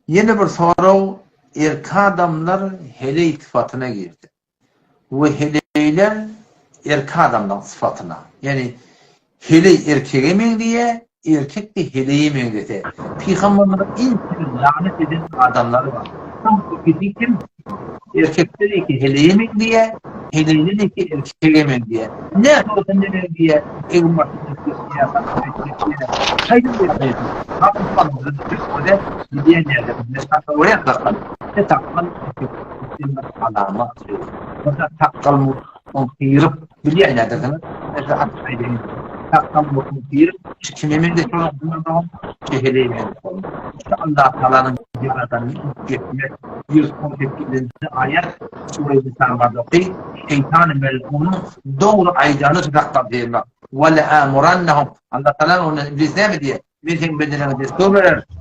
Yeni bir soru, erkek adamlar hele ittifatına girdi. Ve heleyler erkek adamdan sıfatına. Yani hele erkeğe min diye, erkek de heleyi min diye. Peygamberlerin en lanet eden adamları var. Tam bu kim? Erkekleri ki heleyi min diye, heleyi ki erkeğe min diye. Ne sorun ne diye? Evin başında siyasat, hayır diye. Hakikaten öyle bir diye nerede? Mesela oraya takıl. Ne takıl? Alamet. Burada takıl mutirip biliyor ne dediğini. Mesela atayım. Takıl mutirip kimemin de çok bundan şehirleyim. Allah Teala'nın yaradanı geçmek yüz kontekstinde ayet Sure-i Nisa'da şeytan melunun doğru aydanı takıl diyorlar. Ve la amurannahum Allah Teala onun iblisine mi diye bizim bedenine destur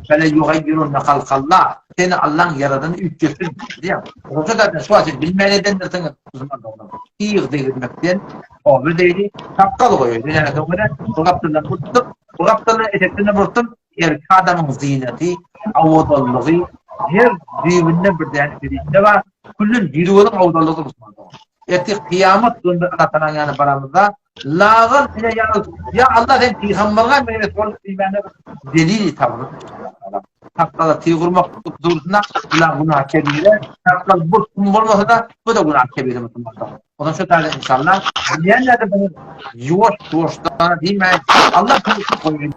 fele yugayyirunne halkallah seni Allah'ın yaradığını ütçesin diye. O zaten şu açık bilmeyen edenlersiniz uzman da olan. İyi değilmekten o bir değil takkal koyuyor. Yani sonra kulaklarına tuttum, kulaklarına eteklerine vurtum. Erkek adamın ziyneti, avudallığı her birbirine bir değerli var. Kullun yürüyorun avudallığı uzman da olan. Etik kıyamet günü anlatan yani paramızda lağın ile yalnız ya Allah sen peygamberine meyve sorup bilmene delili tavrı. Hakkada tığırmak durduğunda ulan bunu hak edilir. Hakkada bu olmasa da bu da bunu hak edilir. Ondan şu tane insanlar diyenler de bunu yuvaş yuvaştan değil mi? Allah koyuyor.